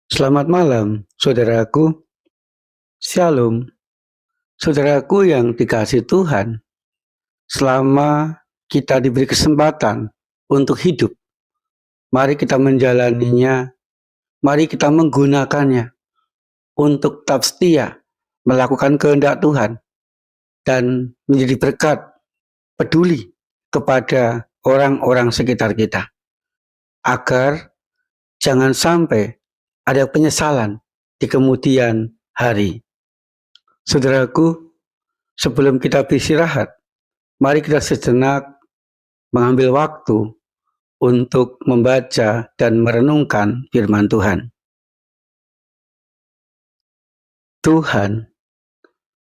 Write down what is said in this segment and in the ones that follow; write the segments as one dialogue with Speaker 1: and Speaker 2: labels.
Speaker 1: Selamat malam, saudaraku. Shalom, saudaraku yang dikasihi Tuhan. Selama kita diberi kesempatan untuk hidup, mari kita menjalaninya, mari kita menggunakannya untuk tetap setia melakukan kehendak Tuhan dan menjadi berkat, peduli kepada orang-orang sekitar kita, agar jangan sampai ada penyesalan di kemudian hari. Saudaraku, sebelum kita beristirahat, mari kita sejenak mengambil waktu untuk membaca dan merenungkan firman Tuhan. Tuhan,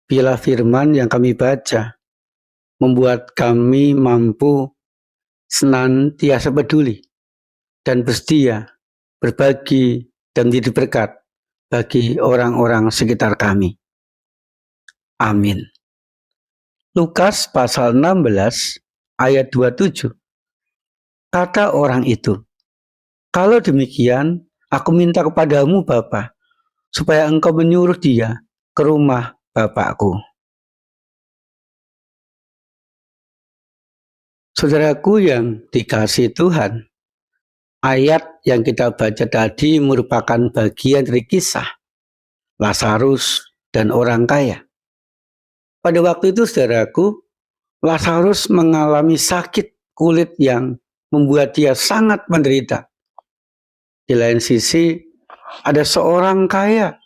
Speaker 1: biarlah firman yang kami baca membuat kami mampu senantiasa peduli dan bersedia berbagi dan menjadi berkat bagi orang-orang sekitar kami. Amin. Lukas pasal 16 ayat 27. Kata orang itu, "Kalau demikian, aku minta kepadamu Bapa, supaya engkau menyuruh dia ke rumah Bapakku." Saudaraku yang dikasihi Tuhan, ayat yang kita baca tadi merupakan bagian dari kisah Lazarus dan orang kaya. Pada waktu itu, saudaraku, Lazarus mengalami sakit kulit yang membuat dia sangat menderita. Di lain sisi, ada seorang kaya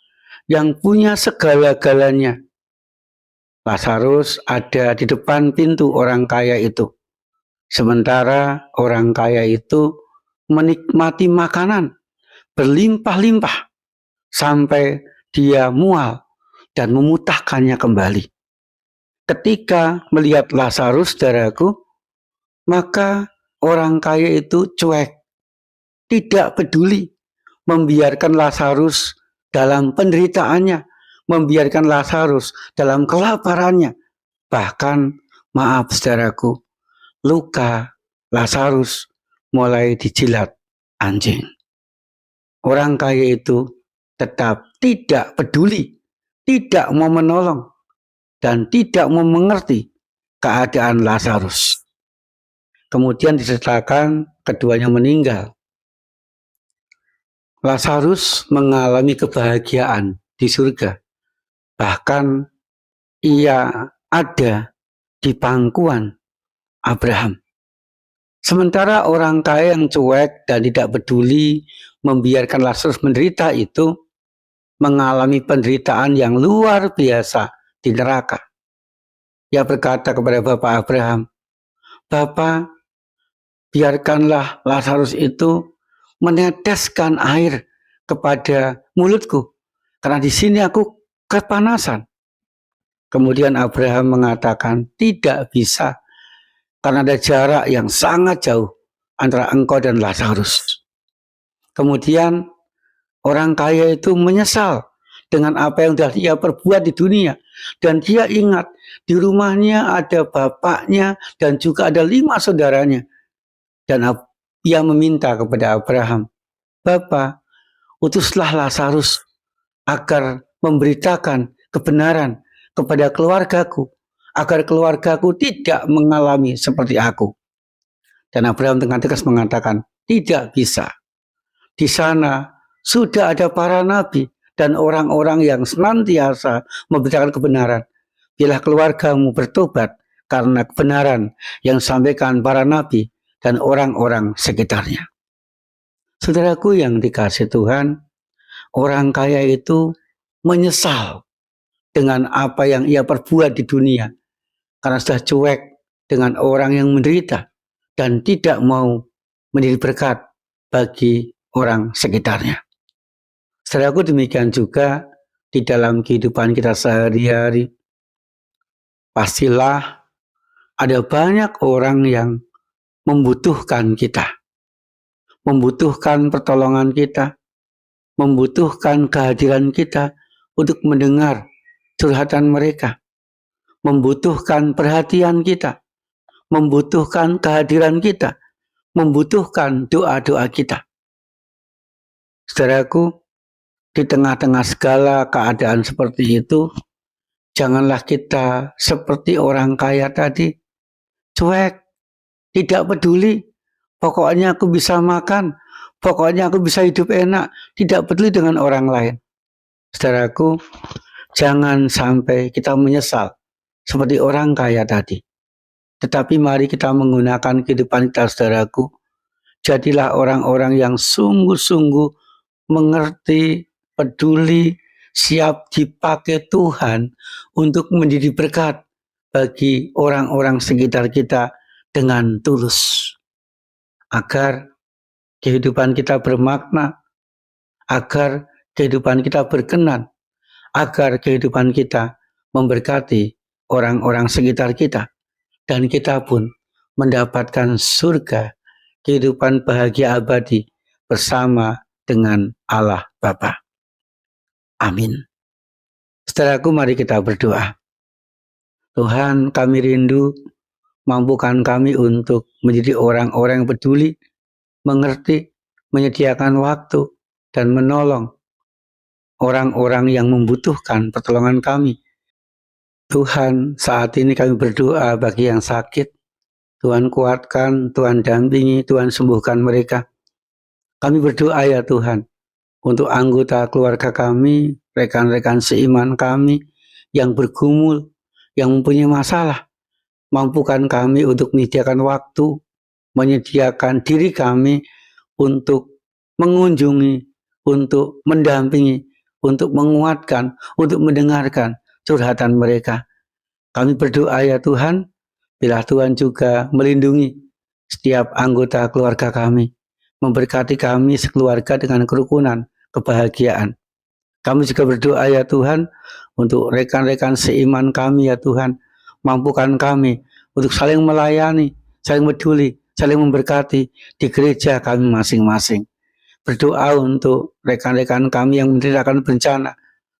Speaker 1: yang punya segala-galanya. Lazarus ada di depan pintu orang kaya itu. Sementara orang kaya itu menikmati makanan berlimpah-limpah sampai dia mual dan memutahkannya kembali. Ketika melihat Lazarus, saudaraku, maka orang kaya itu cuek, tidak peduli, membiarkan Lazarus dalam penderitaannya, membiarkan Lazarus dalam kelaparannya. Bahkan, maaf saudaraku, luka Lazarus mulai dijilat anjing. Orang kaya itu tetap tidak peduli, tidak mau menolong, dan tidak mau mengerti keadaan Lazarus. Kemudian diceritakan keduanya meninggal. Lazarus mengalami kebahagiaan di surga. Bahkan ia ada di pangkuan Abraham. Sementara orang kaya yang cuek dan tidak peduli membiarkan Lazarus menderita itu mengalami penderitaan yang luar biasa di neraka. Ia berkata kepada Bapak Abraham, "Bapak, biarkanlah Lazarus itu meneteskan air kepada mulutku, karena di sini aku kepanasan." Kemudian Abraham mengatakan, "Tidak bisa, karena ada jarak yang sangat jauh antara engkau dan Lazarus." Kemudian orang kaya itu menyesal dengan apa yang sudah ia perbuat di dunia. Dan dia ingat di rumahnya ada bapaknya dan juga ada 5 saudaranya. Dan ia meminta kepada Abraham, "Bapak, utuslah Lazarus agar memberitakan kebenaran kepada keluargaku, agar keluargaku tidak mengalami seperti aku." Dan Abraham dengan tegas mengatakan, "Tidak bisa. Di sana sudah ada para nabi dan orang-orang yang senantiasa memberitakan kebenaran. Bila keluargamu bertobat karena kebenaran yang disampaikan para nabi dan orang-orang sekitarnya." Saudaraku yang dikasihi Tuhan, orang kaya itu menyesal dengan apa yang ia perbuat di dunia karena sudah cuek dengan orang yang menderita dan tidak mau menjadi berkat bagi orang sekitarnya. Saudaraku, demikian juga di dalam kehidupan kita sehari-hari. Pastilah ada banyak orang yang membutuhkan kita, membutuhkan pertolongan kita, membutuhkan kehadiran kita untuk mendengar curhatan mereka, membutuhkan perhatian kita, membutuhkan kehadiran kita, membutuhkan doa-doa kita. Saudaraku, di tengah-tengah segala keadaan seperti itu, janganlah kita seperti orang kaya tadi, cuek, tidak peduli. Pokoknya aku bisa makan, pokoknya aku bisa hidup enak, tidak peduli dengan orang lain. Saudaraku, jangan sampai kita menyesal seperti orang kaya tadi. Tetapi mari kita menggunakan kehidupan kita, saudaraku. Jadilah orang-orang yang sungguh-sungguh mengerti, peduli, siap dipakai Tuhan untuk menjadi berkat bagi orang-orang sekitar kita dengan tulus. Agar kehidupan kita bermakna, agar kehidupan kita berkenan, agar kehidupan kita memberkati orang-orang sekitar kita, dan kita pun mendapatkan surga, kehidupan bahagia abadi bersama dengan Allah Bapa. Amin. Saudaraku, mari kita berdoa. Tuhan, kami rindu, mampukan kami untuk menjadi orang-orang yang peduli, mengerti, menyediakan waktu, dan menolong orang-orang yang membutuhkan pertolongan kami. Tuhan, saat ini kami berdoa bagi yang sakit. Tuhan kuatkan, Tuhan dampingi, Tuhan sembuhkan mereka. Kami berdoa ya Tuhan, untuk anggota keluarga kami, rekan-rekan seiman kami yang bergumul, yang mempunyai masalah. Mampukan kami untuk menyediakan waktu, menyediakan diri kami untuk mengunjungi, untuk mendampingi, untuk menguatkan, untuk mendengarkan curhatan mereka. Kami berdoa ya Tuhan, bila Tuhan juga melindungi setiap anggota keluarga kami, memberkati kami sekeluarga dengan kerukunan, kebahagiaan. Kami juga berdoa ya Tuhan, untuk rekan-rekan seiman kami ya Tuhan, mampukan kami untuk saling melayani, saling peduli, saling memberkati di gereja kami masing-masing. Berdoa untuk rekan-rekan kami yang menderitakan bencana,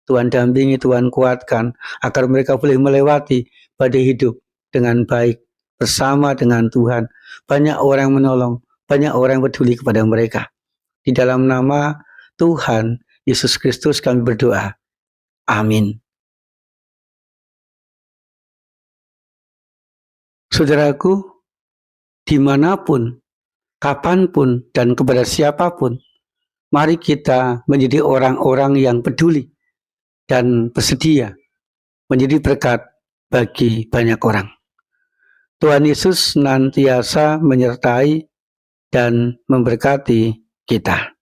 Speaker 1: Tuhan dampingi, Tuhan kuatkan, agar mereka boleh melewati badai hidup dengan baik, bersama dengan Tuhan. Banyak orang menolong, banyak orang peduli kepada mereka. Di dalam nama Tuhan Yesus Kristus kami berdoa. Amin. Saudaraku, dimanapun, kapanpun, dan kepada siapapun, mari kita menjadi orang-orang yang peduli dan bersedia menjadi berkat bagi banyak orang. Tuhan Yesus senantiasa menyertai dan memberkati kita.